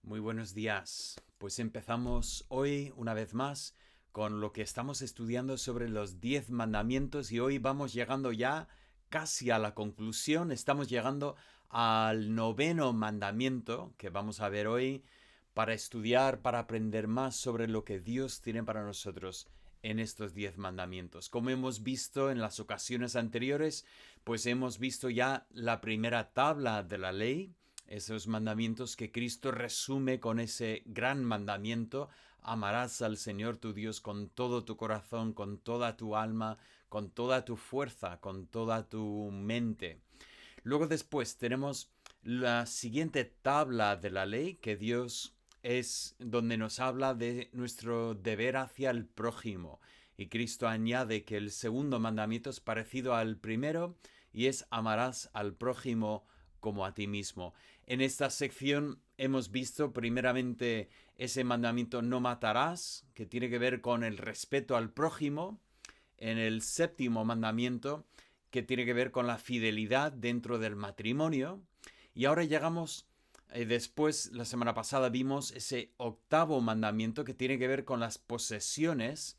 Muy buenos días. Pues empezamos hoy una vez más con lo que estamos estudiando sobre los 10 mandamientos y hoy vamos llegando ya casi a la conclusión. Estamos llegando al noveno mandamiento que vamos a ver hoy para estudiar, para aprender más sobre lo que Dios tiene para nosotros en estos 10 mandamientos. Como hemos visto en las ocasiones anteriores, pues hemos visto ya la primera tabla de la ley, esos mandamientos que Cristo resume con ese gran mandamiento: amarás al Señor tu Dios con todo tu corazón, con toda tu alma, con toda tu fuerza, con toda tu mente. Luego después tenemos la siguiente tabla de la ley, que Dios es donde nos habla de nuestro deber hacia el prójimo. Y Cristo añade que el segundo mandamiento es parecido al primero y es amarás al prójimo como a ti mismo. En esta sección hemos visto primeramente ese mandamiento no matarás, que tiene que ver con el respeto al prójimo. En el séptimo mandamiento, que tiene que ver con la fidelidad dentro del matrimonio. Y ahora llegamos, después, la semana pasada vimos ese octavo mandamiento que tiene que ver con las posesiones.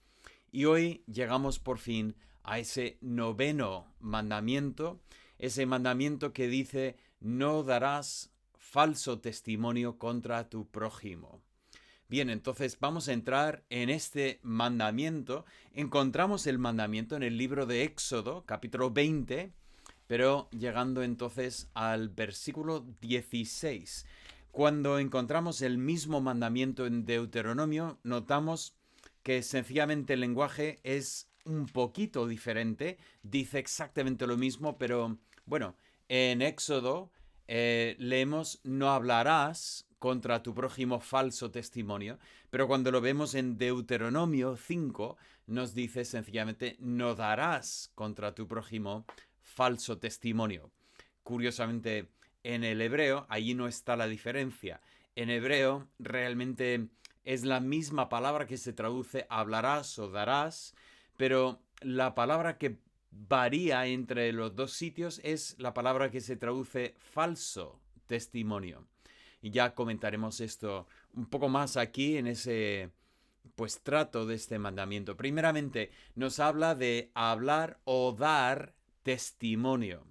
Y hoy llegamos por fin a ese noveno mandamiento, ese mandamiento que dice: no darás falso testimonio contra tu prójimo. Bien, entonces vamos a entrar en este mandamiento. Encontramos el mandamiento en el libro de Éxodo, capítulo 20, pero llegando entonces al versículo 16. Cuando encontramos el mismo mandamiento en Deuteronomio, notamos que sencillamente el lenguaje es un poquito diferente. Dice exactamente lo mismo, pero bueno, en Éxodo leemos no hablarás contra tu prójimo falso testimonio, pero cuando lo vemos en Deuteronomio 5 nos dice sencillamente no darás contra tu prójimo falso testimonio. Curiosamente, en el hebreo allí no está la diferencia. En hebreo realmente es la misma palabra que se traduce hablarás o darás, pero la palabra que varía entre los dos sitios es la palabra que se traduce falso testimonio. Y ya comentaremos esto un poco más aquí en ese pues trato de este mandamiento. Primeramente nos habla de hablar o dar testimonio.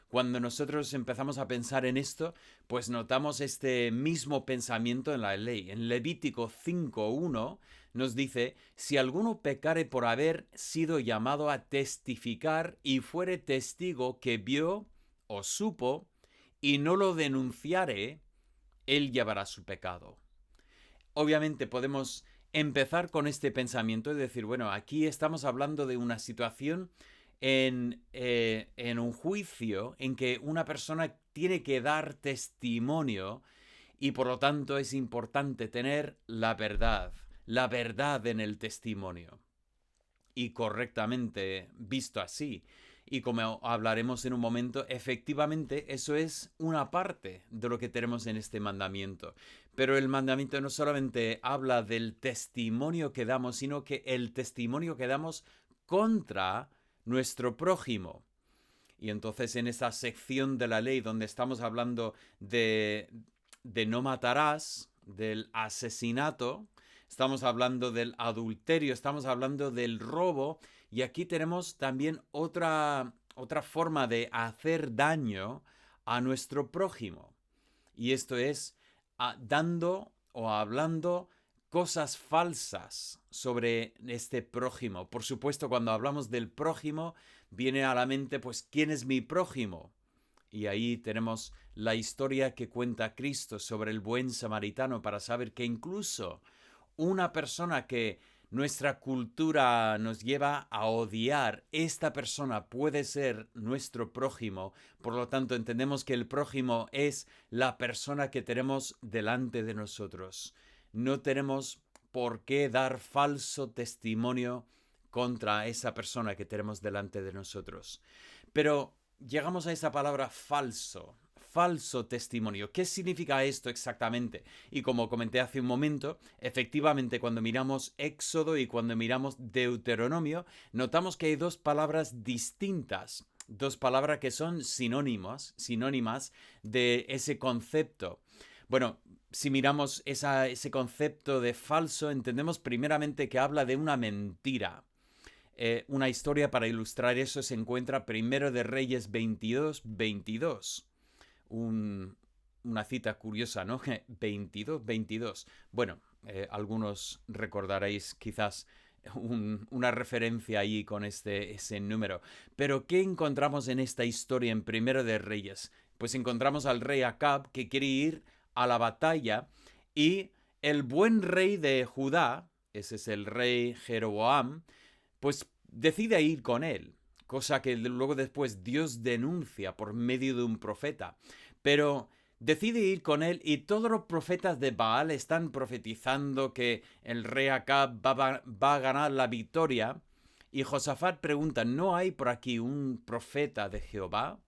Cuando nosotros empezamos a pensar en esto, pues notamos este mismo pensamiento en la ley. En Levítico 5:1 nos dice: si alguno pecare por haber sido llamado a testificar y fuere testigo que vio o supo y no lo denunciare, él llevará su pecado. Obviamente podemos empezar con este pensamiento y decir, bueno, aquí estamos hablando de una situación en un juicio en que una persona tiene que dar testimonio y por lo tanto es importante tener la verdad en el testimonio y correctamente visto así. Y como hablaremos en un momento, efectivamente eso es una parte de lo que tenemos en este mandamiento. Pero el mandamiento no solamente habla del testimonio que damos, sino que el testimonio que damos contra nuestro prójimo. Y entonces en esta sección de la ley donde estamos hablando de no matarás, del asesinato, estamos hablando del adulterio, estamos hablando del robo, y aquí tenemos también otra forma de hacer daño a nuestro prójimo. Y esto es dando o hablando cosas falsas sobre este prójimo. Por supuesto, cuando hablamos del prójimo, viene a la mente, pues, ¿quién es mi prójimo? Y ahí tenemos la historia que cuenta Cristo sobre el buen samaritano para saber que incluso una persona que nuestra cultura nos lleva a odiar, esta persona puede ser nuestro prójimo. Por lo tanto, entendemos que el prójimo es la persona que tenemos delante de nosotros. No tenemos por qué dar falso testimonio contra esa persona que tenemos delante de nosotros. Pero llegamos a esa palabra falso. Falso testimonio. ¿Qué significa esto exactamente? Y como comenté hace un momento, efectivamente cuando miramos Éxodo y cuando miramos Deuteronomio, notamos que hay dos palabras distintas, dos palabras que son sinónimas de ese concepto. Bueno, si miramos ese concepto de falso, entendemos primeramente que habla de una mentira. Una historia para ilustrar eso se encuentra primero de Reyes 22:22. Una cita curiosa, ¿no? 22:22. Bueno, algunos recordaréis quizás una referencia ahí con ese número. Pero ¿qué encontramos en esta historia en Primero de Reyes? Pues encontramos al rey Acab que quiere ir a la batalla y el buen rey de Judá, ese es el rey Jeroboam, pues decide ir con él, cosa que luego después Dios denuncia por medio de un profeta. Pero decide ir con él y todos los profetas de Baal están profetizando que el rey Acab va a ganar la victoria. Y Josafat pregunta, ¿no hay por aquí un profeta de Jehová?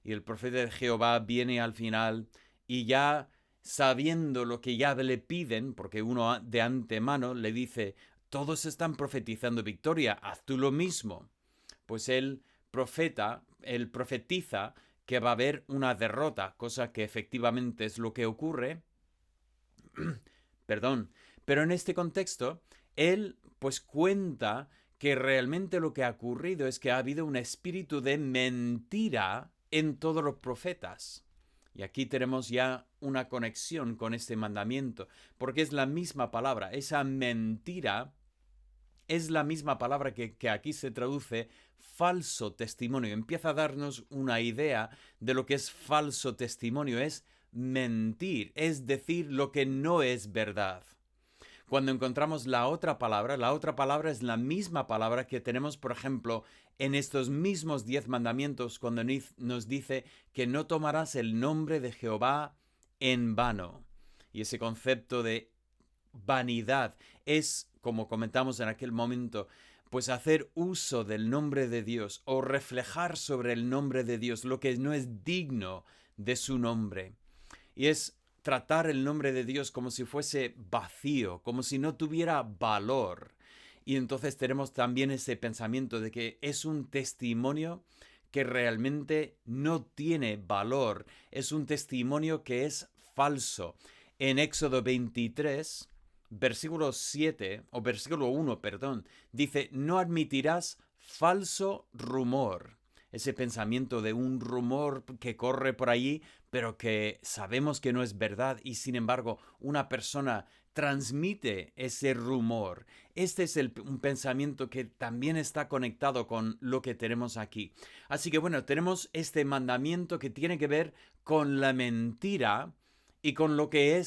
Y el profeta de Jehová viene al final y ya sabiendo lo que ya le piden, porque uno de antemano le dice, todos están profetizando victoria, haz tú lo mismo. Pues él profetiza que va a haber una derrota, cosa que efectivamente es lo que ocurre. Perdón. Pero en este contexto, él pues cuenta que realmente lo que ha ocurrido es que ha habido un espíritu de mentira en todos los profetas. Y aquí tenemos ya una conexión con este mandamiento, porque es la misma palabra. Esa mentira es la misma palabra que aquí se traduce falso testimonio. Empieza a darnos una idea de lo que es falso testimonio. Es mentir, es decir lo que no es verdad. Cuando encontramos la otra palabra es la misma palabra que tenemos, por ejemplo, en estos mismos 10 mandamientos, cuando nos dice que no tomarás el nombre de Jehová en vano. Y ese concepto de vanidad es, como comentamos en aquel momento, pues hacer uso del nombre de Dios o reflejar sobre el nombre de Dios lo que no es digno de su nombre. Y es tratar el nombre de Dios como si fuese vacío, como si no tuviera valor. Y entonces tenemos también ese pensamiento de que es un testimonio que realmente no tiene valor, es un testimonio que es falso. En Éxodo 23, versículo 7, o versículo 1, perdón, dice, no admitirás falso rumor. Ese pensamiento de un rumor que corre por allí, pero que sabemos que no es verdad y sin embargo una persona transmite ese rumor. Este es un pensamiento que también está conectado con lo que tenemos aquí. Así que bueno, tenemos este mandamiento que tiene que ver con la mentira y con lo que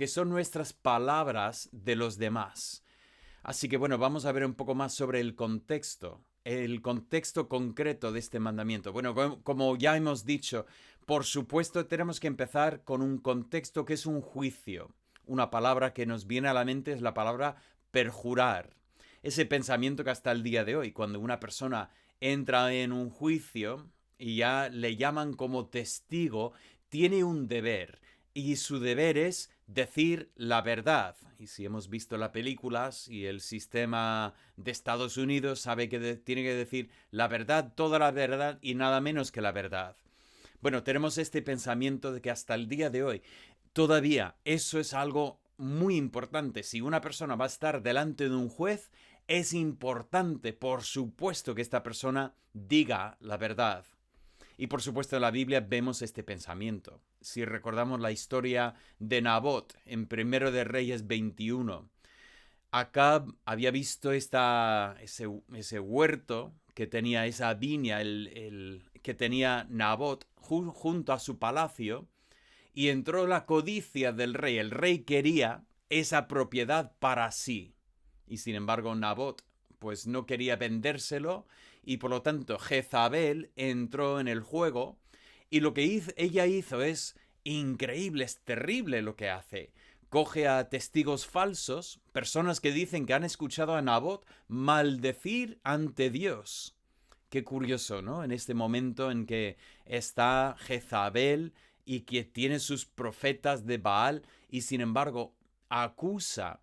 son nuestras palabras de los demás. Así que bueno, vamos a ver un poco más sobre el contexto concreto de este mandamiento. Bueno, como ya hemos dicho, por supuesto tenemos que empezar con un contexto que es un juicio. Una palabra que nos viene a la mente es la palabra perjurar. Ese pensamiento que hasta el día de hoy, cuando una persona entra en un juicio y ya le llaman como testigo, tiene un deber. Y su deber es decir la verdad. Y si hemos visto las películas y el sistema de Estados Unidos, sabe que tiene que decir la verdad, toda la verdad y nada menos que la verdad. Bueno, tenemos este pensamiento de que hasta el día de hoy todavía eso es algo muy importante. Si una persona va a estar delante de un juez, es importante, por supuesto, que esta persona diga la verdad. Y por supuesto en la Biblia vemos este pensamiento. Si recordamos la historia de Nabot en Primero de Reyes 21, Acab había visto ese huerto que tenía, esa viña que tenía Nabot junto a su palacio, y entró la codicia del rey. El rey quería esa propiedad para sí. Y sin embargo Nabot pues no quería vendérselo y por lo tanto Jezabel entró en el juego y lo que ella hizo es increíble, es terrible lo que hace. Coge a testigos falsos, personas que dicen que han escuchado a Nabot maldecir ante Dios. Qué curioso, ¿no? En este momento en que está Jezabel y que tiene sus profetas de Baal y sin embargo acusa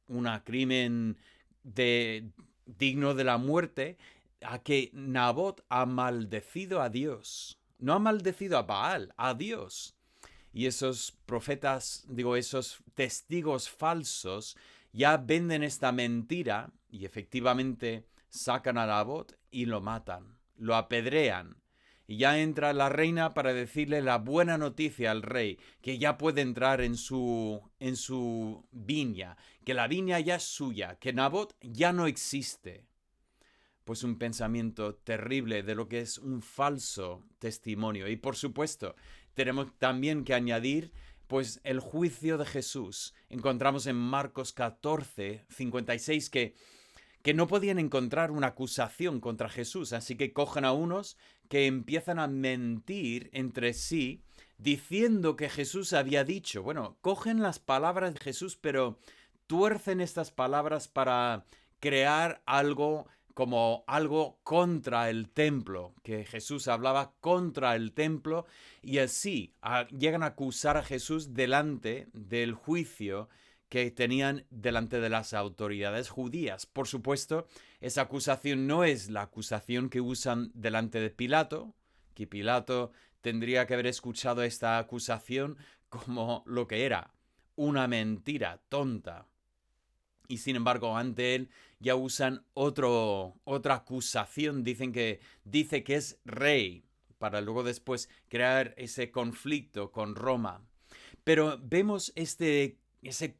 un crimen digno de la muerte a que Nabot ha maldecido a Dios. No ha maldecido a Baal, a Dios. y esos profetas, esos testigos falsos, ya venden esta mentira y efectivamente sacan a Nabot y lo matan, lo apedrean. Y ya entra la reina para decirle la buena noticia al rey, que ya puede entrar en su viña, que la viña ya es suya, que Nabot ya no existe. Pues un pensamiento terrible de lo que es un falso testimonio. Y por supuesto, tenemos también que añadir pues el juicio de Jesús. Encontramos en Marcos 14, 56 que no podían encontrar una acusación contra Jesús, así que cogen a unos que empiezan a mentir entre sí, diciendo que Jesús había dicho. Bueno, cogen las palabras de Jesús, pero tuercen estas palabras para crear algo como algo contra el templo, que Jesús hablaba contra el templo, y así llegan a acusar a Jesús delante del juicio que tenían delante de las autoridades judías. Por supuesto, esa acusación no es la acusación que usan delante de Pilato, que Pilato tendría que haber escuchado esta acusación como lo que era, una mentira tonta. Y sin embargo, ante él ya usan otra acusación. Dice que es rey, para luego después crear ese conflicto con Roma. Pero vemos ese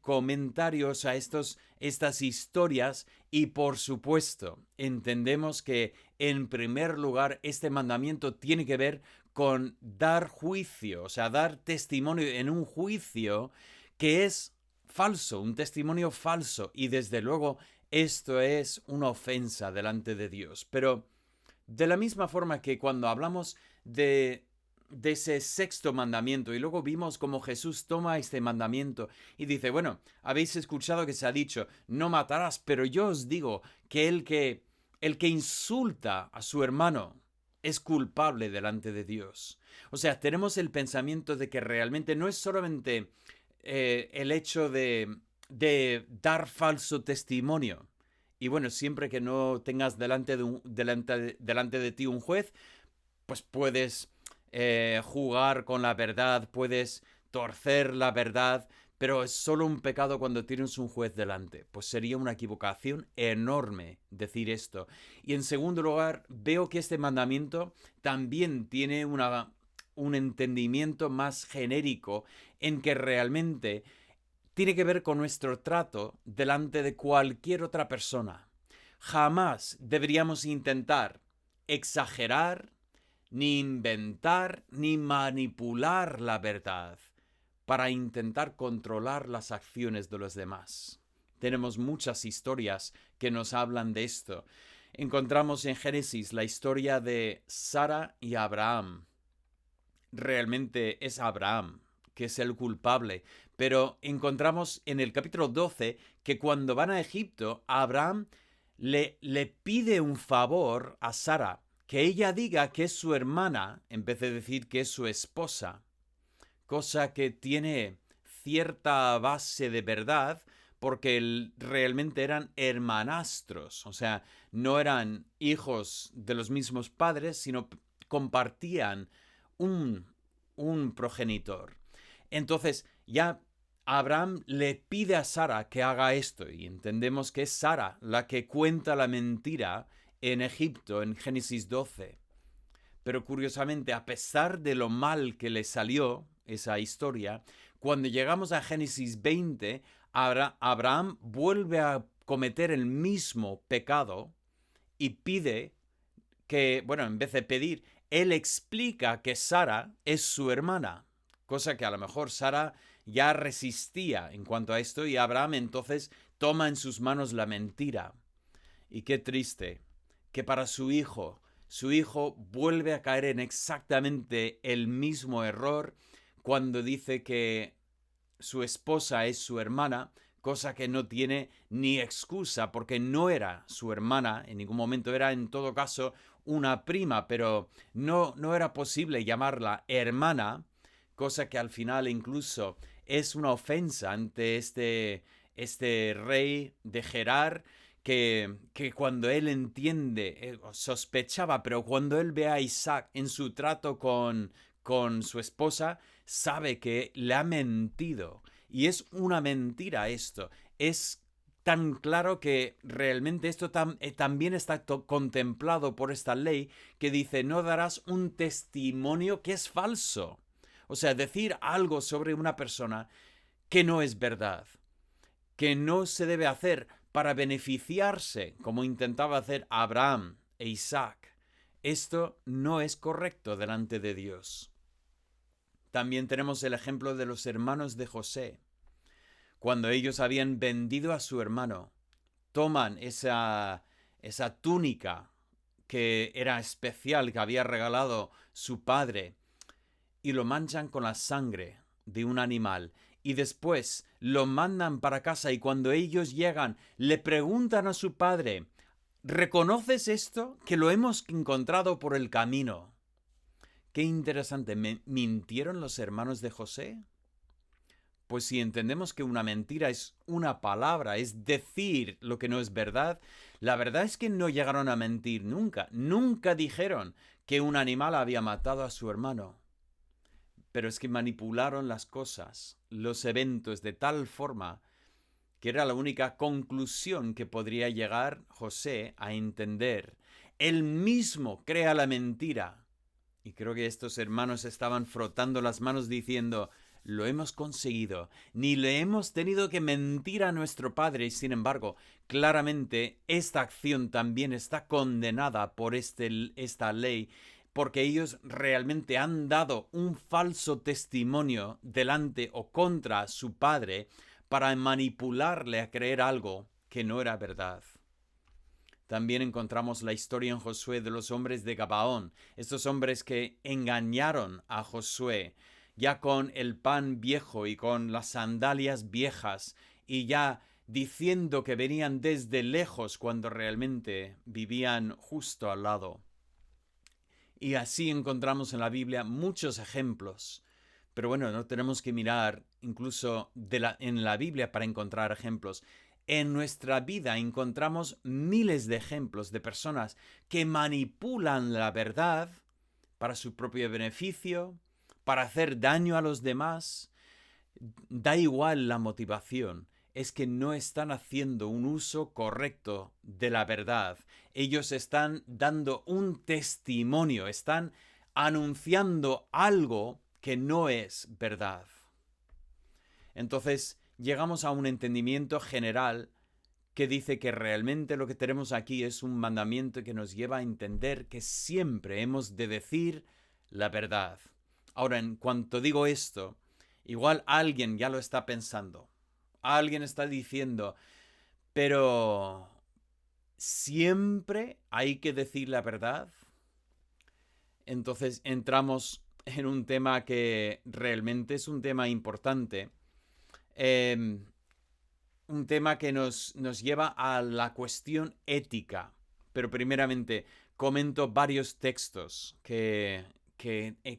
comentario, o sea, estas historias, y por supuesto entendemos que en primer lugar este mandamiento tiene que ver con dar juicio, o sea, dar testimonio en un juicio que es falso, un testimonio falso, y desde luego esto es una ofensa delante de Dios. Pero de la misma forma que cuando hablamos de ese sexto mandamiento y luego vimos cómo Jesús toma este mandamiento y dice, bueno, habéis escuchado que se ha dicho, no matarás, pero yo os digo que el que insulta a su hermano es culpable delante de Dios. O sea, tenemos el pensamiento de que realmente no es solamente el hecho de dar falso testimonio. Y bueno, siempre que no tengas delante de ti un juez, pues puedes jugar con la verdad, puedes torcer la verdad, pero es solo un pecado cuando tienes un juez delante. Pues sería una equivocación enorme decir esto. Y en segundo lugar, veo que este mandamiento también tiene un entendimiento más genérico en que realmente tiene que ver con nuestro trato delante de cualquier otra persona. Jamás deberíamos intentar exagerar, ni inventar, ni manipular la verdad para intentar controlar las acciones de los demás. Tenemos muchas historias que nos hablan de esto. Encontramos en Génesis la historia de Sara y Abraham. Realmente es Abraham que es el culpable, pero encontramos en el capítulo 12 que cuando van a Egipto, Abraham le pide un favor a Sara, que ella diga que es su hermana en vez de decir que es su esposa, cosa que tiene cierta base de verdad porque realmente eran hermanastros, o sea, no eran hijos de los mismos padres, sino compartían un progenitor. Entonces ya Abraham le pide a Sara que haga esto y entendemos que es Sara la que cuenta la mentira en Egipto, en Génesis 12. Pero curiosamente, a pesar de lo mal que le salió esa historia, cuando llegamos a Génesis 20, Abraham vuelve a cometer el mismo pecado y pide que, bueno, en vez de pedir, él explica que Sara es su hermana, cosa que a lo mejor Sara ya resistía en cuanto a esto y Abraham entonces toma en sus manos la mentira. Y qué triste que para su hijo vuelve a caer en exactamente el mismo error cuando dice que su esposa es su hermana, cosa que no tiene ni excusa porque no era su hermana, en ningún momento era en todo caso una prima, pero no era posible llamarla hermana, cosa que al final incluso es una ofensa ante este rey de Gerar, que cuando él entiende, sospechaba, pero cuando él ve a Isaac en su trato con su esposa, sabe que le ha mentido. Y es una mentira esto. Es tan claro que realmente esto también está contemplado por esta ley que dice no darás un testimonio que es falso. O sea, decir algo sobre una persona que no es verdad, que no se debe hacer para beneficiarse, como intentaba hacer Abraham e Isaac. Esto no es correcto delante de Dios. También tenemos el ejemplo de los hermanos de José. Cuando ellos habían vendido a su hermano, toman esa túnica que era especial, que había regalado su padre, y lo manchan con la sangre de un animal. Y después lo mandan para casa y cuando ellos llegan, le preguntan a su padre, ¿reconoces esto? Que lo hemos encontrado por el camino. Qué interesante, ¿mintieron los hermanos de José? Pues si entendemos que una mentira es una palabra, es decir lo que no es verdad, la verdad es que no llegaron a mentir nunca. Nunca dijeron que un animal había matado a su hermano. Pero es que manipularon las cosas, los eventos de tal forma que era la única conclusión que podría llegar José a entender. Él mismo crea la mentira. Y creo que estos hermanos estaban frotando las manos diciendo, lo hemos conseguido, ni le hemos tenido que mentir a nuestro padre. Y sin embargo, claramente esta acción también está condenada por esta ley, porque ellos realmente han dado un falso testimonio delante o contra su padre para manipularle a creer algo que no era verdad. También encontramos la historia en Josué de los hombres de Gabaón, estos hombres que engañaron a Josué, ya con el pan viejo y con las sandalias viejas, y ya diciendo que venían desde lejos cuando realmente vivían justo al lado. Y así encontramos en la Biblia muchos ejemplos. Pero bueno, no tenemos que mirar incluso en la Biblia para encontrar ejemplos. En nuestra vida encontramos miles de ejemplos de personas que manipulan la verdad para su propio beneficio, para hacer daño a los demás. Da igual la motivación, es que no están haciendo un uso correcto de la verdad. Ellos están dando un testimonio, están anunciando algo que no es verdad. Entonces llegamos a un entendimiento general que dice que realmente lo que tenemos aquí es un mandamiento que nos lleva a entender que siempre hemos de decir la verdad. Ahora, en cuanto digo esto, igual alguien ya lo está pensando. Alguien está diciendo, pero ¿siempre hay que decir la verdad? Entonces entramos en un tema que realmente es un tema importante. Un tema que nos lleva a la cuestión ética. Pero primeramente comento varios textos que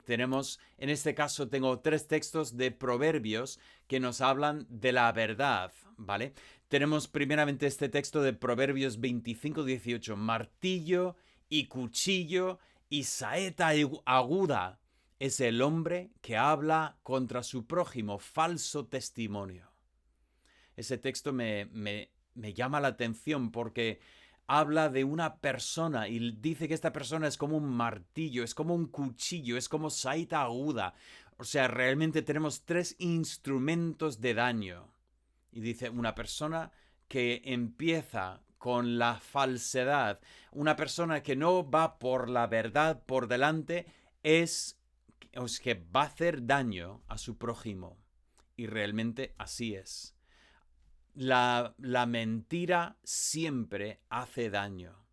tenemos. En este caso tengo 3 textos de Proverbios que nos hablan de la verdad, ¿vale? Tenemos primeramente este texto de Proverbios 25:18. Martillo y cuchillo y saeta aguda es el hombre que habla contra su prójimo, falso testimonio. Ese texto me llama la atención porque habla de una persona y dice que esta persona es como un martillo, es como un cuchillo, es como saeta aguda. O sea, realmente tenemos 3 instrumentos de daño. Y dice una persona que empieza con la falsedad, una persona que no va por la verdad por delante, es que va a hacer daño a su prójimo. Y realmente así es. La mentira siempre hace daño.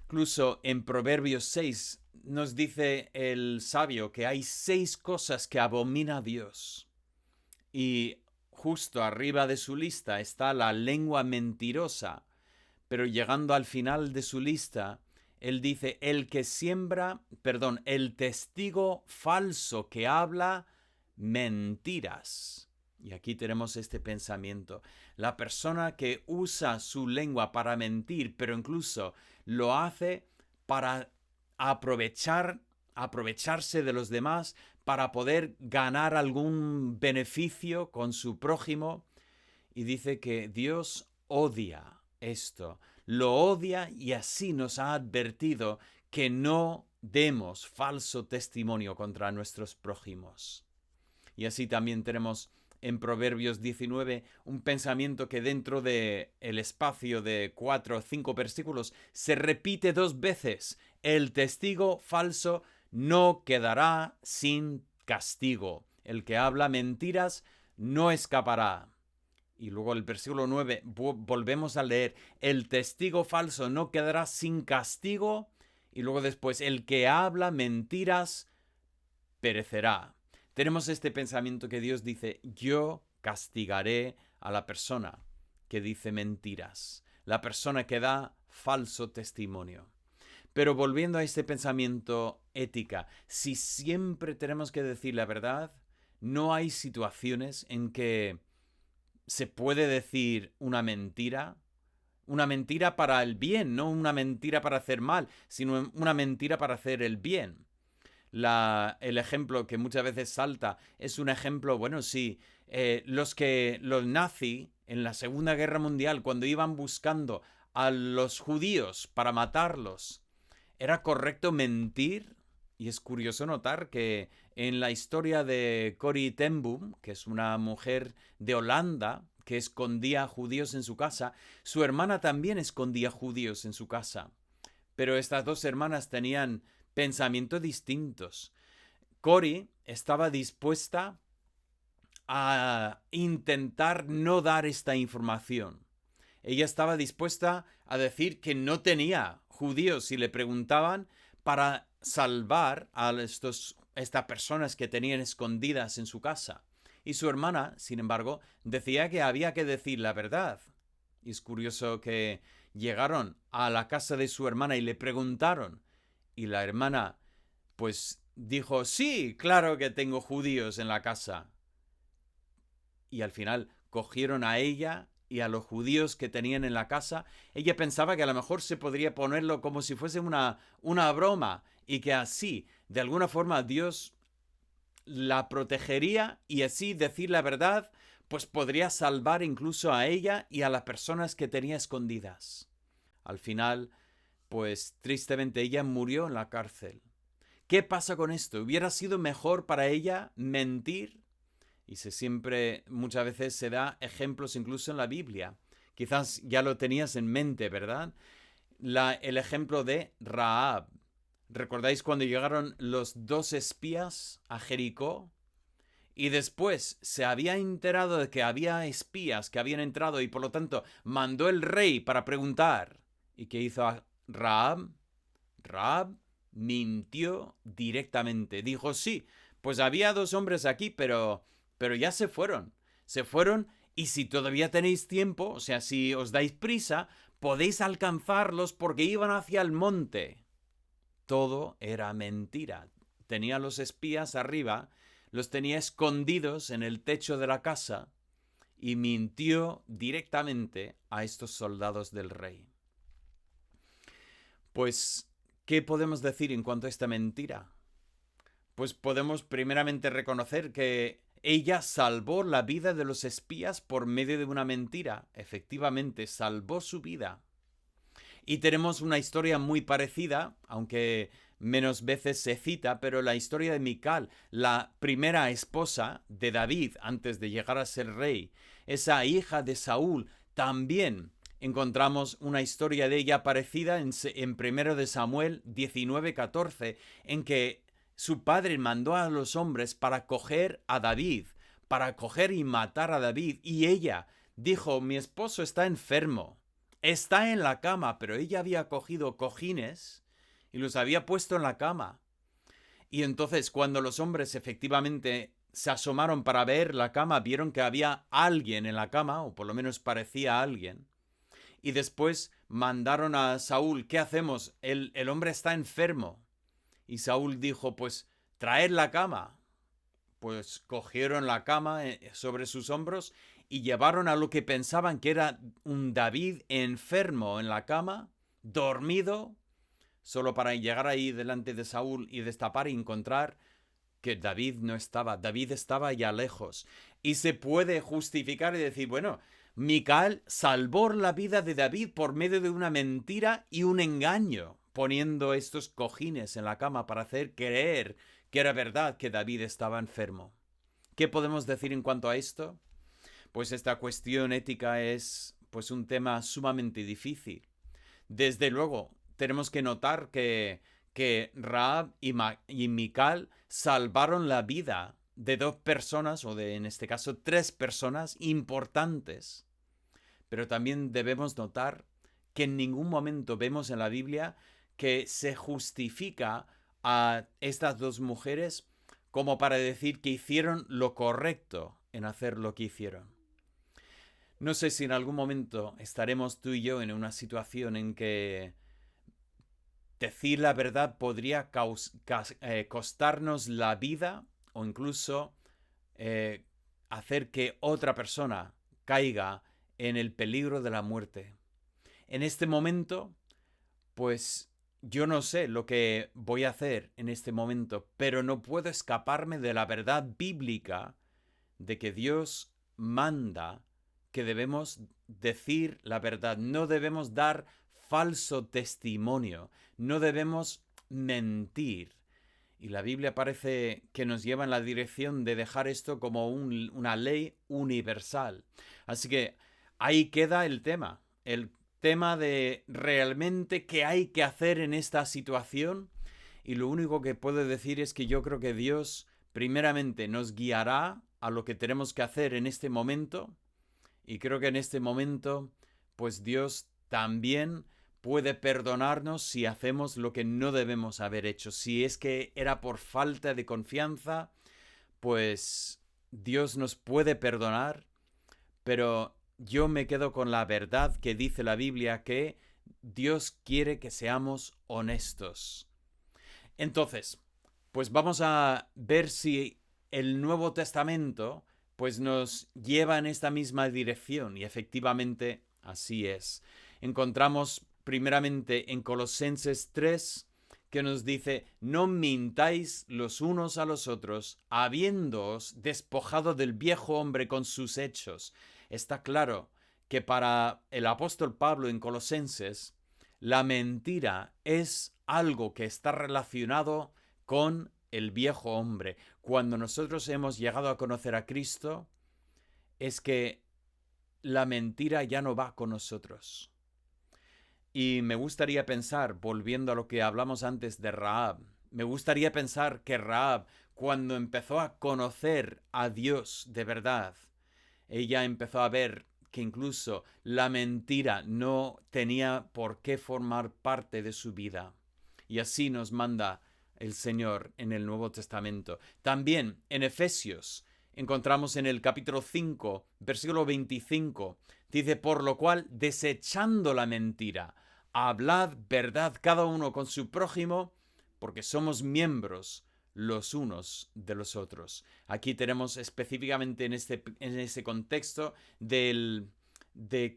Incluso en Proverbios 6 nos dice el sabio que hay 6 cosas que abomina a Dios. Y justo arriba de su lista está la lengua mentirosa. Pero llegando al final de su lista, él dice, el testigo falso que habla mentiras. Y aquí tenemos este pensamiento. La persona que usa su lengua para mentir, pero incluso lo hace para aprovechar aprovecharse de los demás para poder ganar algún beneficio con su prójimo. Y dice que Dios odia esto, lo odia y así nos ha advertido que no demos falso testimonio contra nuestros prójimos. Y así también tenemos en Proverbios 19 un pensamiento que dentro del espacio de 4 o 5 versículos se repite 2 veces. El testigo falso no quedará sin castigo. El que habla mentiras no escapará. Y luego el versículo 9 volvemos a leer, el testigo falso no quedará sin castigo. Y luego después, el que habla mentiras perecerá. Tenemos este pensamiento que Dios dice, yo castigaré a la persona que dice mentiras, la persona que da falso testimonio. Pero volviendo a este pensamiento ética, si siempre tenemos que decir la verdad, no hay situaciones en que se puede decir una mentira para el bien, no una mentira para hacer mal, sino una mentira para hacer el bien. El ejemplo que muchas veces salta es un ejemplo, bueno, sí, los nazis en la Segunda Guerra Mundial, cuando iban buscando a los judíos para matarlos, ¿era correcto mentir? Y es curioso notar que en la historia de Corrie ten Boom, que es una mujer de Holanda que escondía judíos en su casa, su hermana también escondía judíos en su casa. Pero estas dos hermanas tenían pensamientos distintos. Corrie estaba dispuesta a intentar no dar esta información. Ella estaba dispuesta a decir que no tenía judíos si le preguntaban para salvar a estas personas que tenían escondidas en su casa. Y su hermana, sin embargo, decía que había que decir la verdad. Y es curioso que llegaron a la casa de su hermana y le preguntaron. Y la hermana, pues, dijo, sí, claro que tengo judíos en la casa. Y al final cogieron a ella y a los judíos que tenían en la casa. Ella pensaba que a lo mejor se podría ponerlo como si fuese una broma y que así, de alguna forma, Dios la protegería y así decir la verdad, pues podría salvar incluso a ella y a las personas que tenía escondidas. Al final, pues tristemente ella murió en la cárcel. ¿Qué pasa con esto? ¿Hubiera sido mejor para ella mentir? Y muchas veces se da ejemplos incluso en la Biblia. Quizás ya lo tenías en mente, ¿verdad? El ejemplo de Rahab. ¿Recordáis cuando llegaron los 2 espías a Jericó? Y después se había enterado de que había espías que habían entrado y por lo tanto mandó el rey para preguntar. ¿Y qué hizo Rahab? Rahab mintió directamente. Dijo, sí, pues había 2 hombres aquí, pero ya se fueron. Se fueron y si todavía tenéis tiempo, o sea, si os dais prisa, podéis alcanzarlos porque iban hacia el monte. Todo era mentira. Tenía los espías arriba, los tenía escondidos en el techo de la casa y mintió directamente a estos soldados del rey. Pues, ¿qué podemos decir en cuanto a esta mentira? Pues podemos primeramente reconocer que ella salvó la vida de los espías por medio de una mentira. Efectivamente, salvó su vida. Y tenemos una historia muy parecida, aunque menos veces se cita, pero la historia de Mical, la primera esposa de David antes de llegar a ser rey. Esa hija de Saúl, también encontramos una historia de ella parecida en 1 de Samuel 19:14, en que su padre mandó a los hombres para coger a David, para coger y matar a David, y ella dijo, mi esposo está enfermo. Está en la cama, pero ella había cogido cojines y los había puesto en la cama. Y entonces cuando los hombres efectivamente se asomaron para ver la cama, vieron que había alguien en la cama, o por lo menos parecía alguien. Y después mandaron a Saúl, ¿qué hacemos? El hombre está enfermo. Y Saúl dijo, pues traed la cama. Pues cogieron la cama sobre sus hombros y llevaron a lo que pensaban que era un David enfermo en la cama, dormido, solo para llegar ahí delante de Saúl y destapar y encontrar que David no estaba. David estaba ya lejos. Y se puede justificar y decir, bueno, Mical salvó la vida de David por medio de una mentira y un engaño, poniendo estos cojines en la cama para hacer creer que era verdad que David estaba enfermo. ¿Qué podemos decir en cuanto a esto? Pues esta cuestión ética es pues un tema sumamente difícil. Desde luego, tenemos que notar que Rahab y Mical salvaron la vida de dos personas, o de, en este caso, tres personas importantes. Pero también debemos notar que en ningún momento vemos en la Biblia que se justifica a estas dos mujeres como para decir que hicieron lo correcto en hacer lo que hicieron. No sé si en algún momento estaremos tú y yo en una situación en que decir la verdad podría costarnos la vida o incluso eh, hacer que otra persona caiga en el peligro de la muerte. En este momento, pues yo no sé lo que voy a hacer en este momento, pero no puedo escaparme de la verdad bíblica de que Dios manda que debemos decir la verdad, no debemos dar falso testimonio, no debemos mentir. Y la Biblia parece que nos lleva en la dirección de dejar esto como una ley universal. Así que ahí queda el tema de realmente qué hay que hacer en esta situación. Y lo único que puedo decir es que yo creo que Dios primeramente nos guiará a lo que tenemos que hacer en este momento. Y creo que en este momento, pues Dios también puede perdonarnos si hacemos lo que no debemos haber hecho. Si es que era por falta de confianza, pues Dios nos puede perdonar, pero yo me quedo con la verdad que dice la Biblia, que Dios quiere que seamos honestos. Entonces, pues vamos a ver si el Nuevo Testamento pues nos lleva en esta misma dirección, y efectivamente así es. Encontramos primeramente en Colosenses 3 que nos dice: no mintáis los unos a los otros, habiéndoos despojado del viejo hombre con sus hechos. Está claro que para el apóstol Pablo en Colosenses, la mentira es algo que está relacionado con el viejo hombre. Cuando nosotros hemos llegado a conocer a Cristo, es que la mentira ya no va con nosotros. Y me gustaría pensar, volviendo a lo que hablamos antes de Rahab, me gustaría pensar que Rahab, cuando empezó a conocer a Dios de verdad, ella empezó a ver que incluso la mentira no tenía por qué formar parte de su vida. Y así nos manda el Señor en el Nuevo Testamento. También en Efesios encontramos en el capítulo 5, versículo 25, dice: por lo cual, desechando la mentira, hablad verdad cada uno con su prójimo, porque somos miembros los unos de los otros. Aquí tenemos específicamente en este contexto de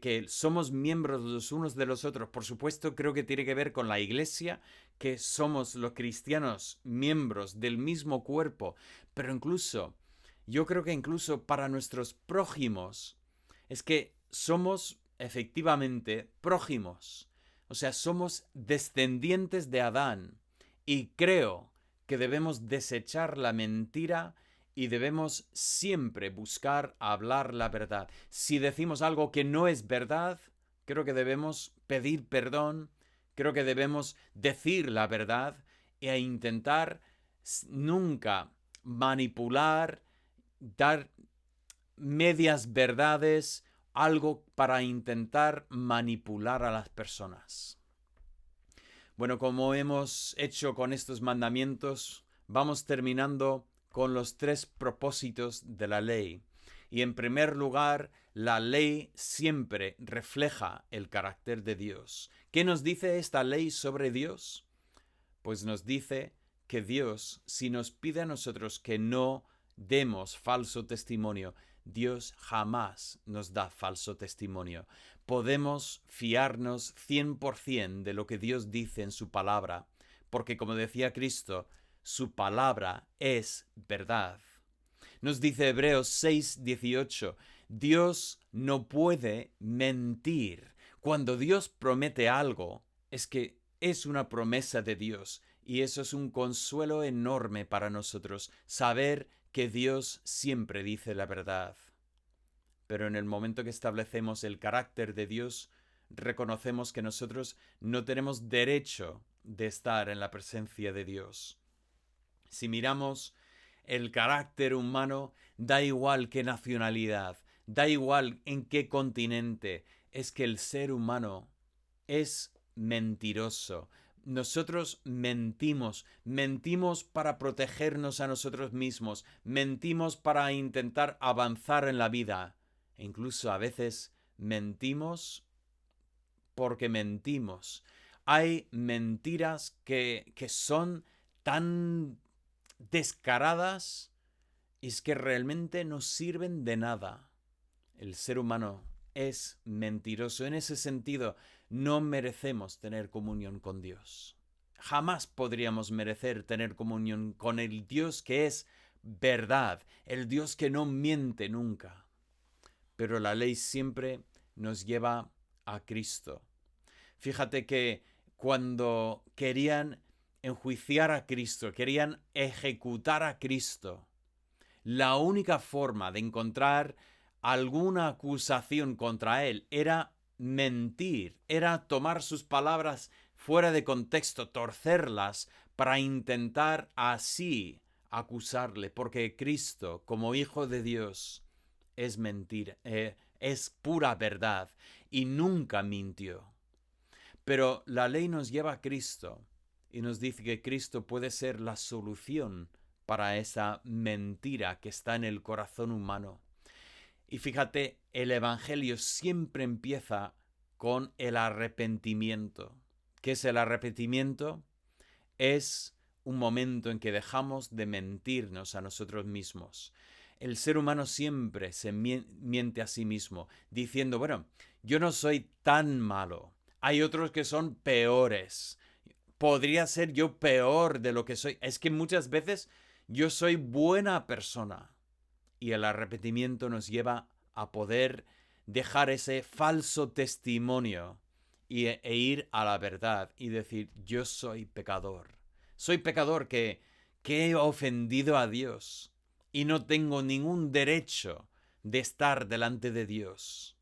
que somos miembros los unos de los otros. Por supuesto, creo que tiene que ver con la iglesia, que somos los cristianos miembros del mismo cuerpo, pero incluso, yo creo que incluso para nuestros prójimos, es que somos efectivamente prójimos. O sea, somos descendientes de Adán. Y creo que debemos desechar la mentira y debemos siempre buscar hablar la verdad. Si decimos algo que no es verdad, creo que debemos pedir perdón, creo que debemos decir la verdad e intentar nunca manipular, dar medias verdades, algo para intentar manipular a las personas. Bueno, como hemos hecho con estos mandamientos, vamos terminando con los 3 propósitos de la ley. Y en primer lugar, la ley siempre refleja el carácter de Dios. ¿Qué nos dice esta ley sobre Dios? Pues nos dice que Dios, si nos pide a nosotros que no demos falso testimonio. Dios jamás nos da falso testimonio. Podemos fiarnos 100% de lo que Dios dice en su palabra, porque como decía Cristo, su palabra es verdad. Nos dice Hebreos 6:18, Dios no puede mentir. Cuando Dios promete algo, es que es una promesa de Dios, y eso es un consuelo enorme para nosotros, saber que Dios siempre dice la verdad. Pero en el momento que establecemos el carácter de Dios, reconocemos que nosotros no tenemos derecho de estar en la presencia de Dios. Si miramos el carácter humano, da igual qué nacionalidad, da igual en qué continente, es que el ser humano es mentiroso. Nosotros mentimos para protegernos a nosotros mismos, mentimos para intentar avanzar en la vida. E incluso a veces mentimos porque mentimos. Hay mentiras que son tan descaradas y es que realmente no sirven de nada. El ser humano es mentiroso. En ese sentido, no merecemos tener comunión con Dios. Jamás podríamos merecer tener comunión con el Dios que es verdad, el Dios que no miente nunca. Pero la ley siempre nos lleva a Cristo. Fíjate que cuando querían enjuiciar a Cristo, querían ejecutar a Cristo, la única forma de encontrar alguna acusación contra él era mentir, era tomar sus palabras fuera de contexto, torcerlas para intentar así acusarle, porque Cristo, como Hijo de Dios, es mentira, es pura verdad y nunca mintió. Pero la ley nos lleva a Cristo y nos dice que Cristo puede ser la solución para esa mentira que está en el corazón humano. Y fíjate, el Evangelio siempre empieza con el arrepentimiento. ¿Qué es el arrepentimiento? Es un momento en que dejamos de mentirnos a nosotros mismos. El ser humano siempre se miente a sí mismo, diciendo, bueno, yo no soy tan malo. Hay otros que son peores. Podría ser yo peor de lo que soy. Es que muchas veces yo soy buena persona. Y el arrepentimiento nos lleva a poder dejar ese falso testimonio e ir a la verdad y decir, yo soy pecador. Soy pecador que he ofendido a Dios y no tengo ningún derecho de estar delante de Dios.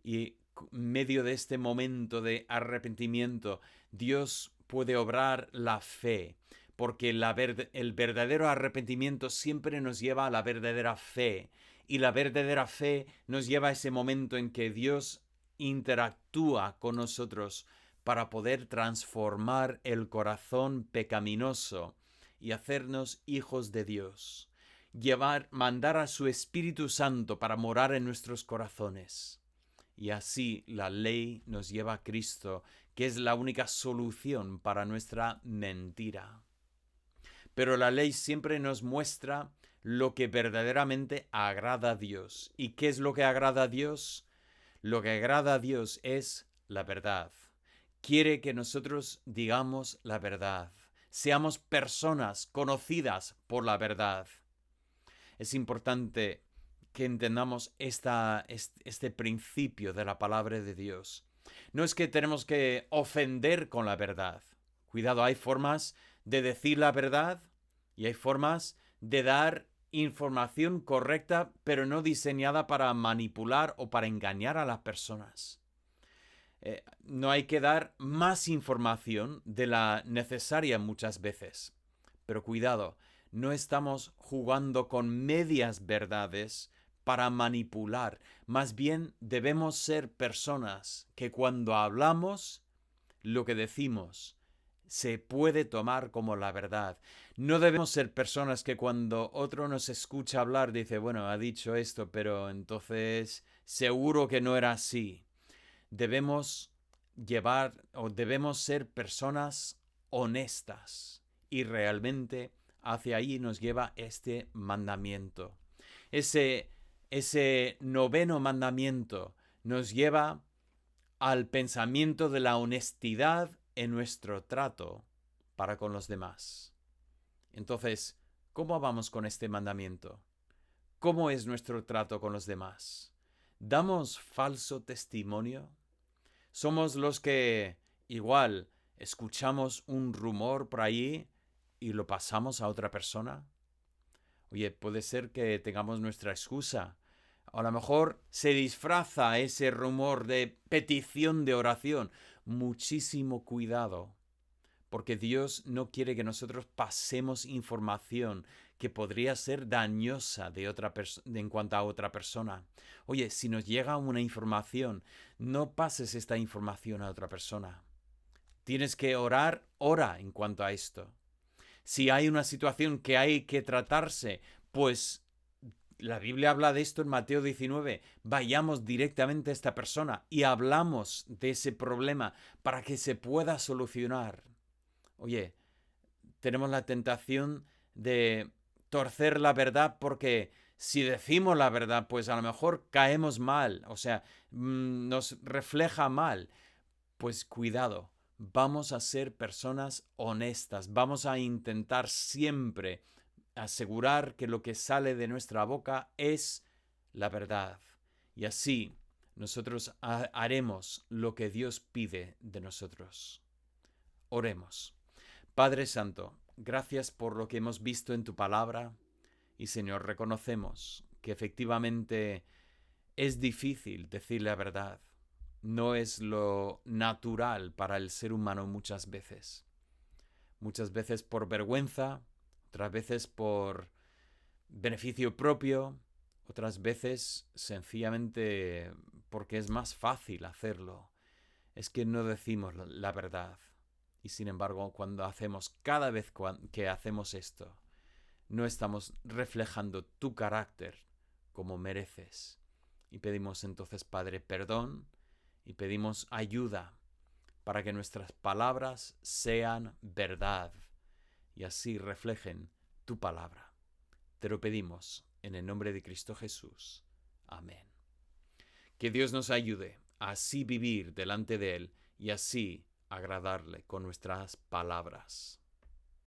Y en medio de este momento de arrepentimiento, Dios puede obrar la fe, porque el verdadero arrepentimiento siempre nos lleva a la verdadera fe, y la verdadera fe nos lleva a ese momento en que Dios interactúa con nosotros para poder transformar el corazón pecaminoso y hacernos hijos de Dios. Mandar a su Espíritu Santo para morar en nuestros corazones. Y así la ley nos lleva a Cristo, que es la única solución para nuestra mentira. Pero la ley siempre nos muestra lo que verdaderamente agrada a Dios. ¿Y qué es lo que agrada a Dios? Lo que agrada a Dios es la verdad. Quiere que nosotros digamos la verdad. Seamos personas conocidas por la verdad. Es importante que entendamos este principio de la palabra de Dios. No es que tenemos que ofender con la verdad. Cuidado, hay formas de decir la verdad y hay formas de dar información correcta, pero no diseñada para manipular o para engañar a las personas. No hay que dar más información de la necesaria muchas veces. Pero cuidado, no estamos jugando con medias verdades para manipular. Más bien debemos ser personas que cuando hablamos, lo que decimos se puede tomar como la verdad. No debemos ser personas que cuando otro nos escucha hablar dice, bueno, ha dicho esto, pero entonces seguro que no era así. Debemos debemos ser personas honestas y realmente hacia ahí nos lleva este mandamiento. Ese noveno mandamiento nos lleva al pensamiento de la honestidad en nuestro trato para con los demás. Entonces, ¿cómo vamos con este mandamiento? ¿Cómo es nuestro trato con los demás? ¿Damos falso testimonio? ¿Somos los que igual escuchamos un rumor por ahí y lo pasamos a otra persona? Oye, puede ser que tengamos nuestra excusa. A lo mejor se disfraza ese rumor de petición de oración. Muchísimo cuidado, porque Dios no quiere que nosotros pasemos información que podría ser dañosa en cuanto a otra persona. Oye, si nos llega una información, no pases esta información a otra persona. Tienes que orar, ora en cuanto a esto. Si hay una situación que hay que tratarse, pues la Biblia habla de esto en Mateo 19. Vayamos directamente a esta persona y hablamos de ese problema para que se pueda solucionar. Oye, tenemos la tentación de torcer la verdad porque si decimos la verdad, pues a lo mejor caemos mal, o sea, nos refleja mal. Pues cuidado, vamos a ser personas honestas, vamos a intentar siempre asegurar que lo que sale de nuestra boca es la verdad. Y así nosotros haremos lo que Dios pide de nosotros. Oremos. Padre Santo, gracias por lo que hemos visto en tu palabra y Señor, reconocemos que efectivamente es difícil decir la verdad. No es lo natural para el ser humano muchas veces. Muchas veces por vergüenza, otras veces por beneficio propio, otras veces sencillamente porque es más fácil hacerlo. Es que no decimos la verdad. Y sin embargo, cada vez que hacemos esto, no estamos reflejando tu carácter como mereces. Y pedimos entonces, Padre, perdón y pedimos ayuda para que nuestras palabras sean verdad y así reflejen tu palabra. Te lo pedimos en el nombre de Cristo Jesús. Amén. Que Dios nos ayude a así vivir delante de Él y así agradarle con nuestras palabras.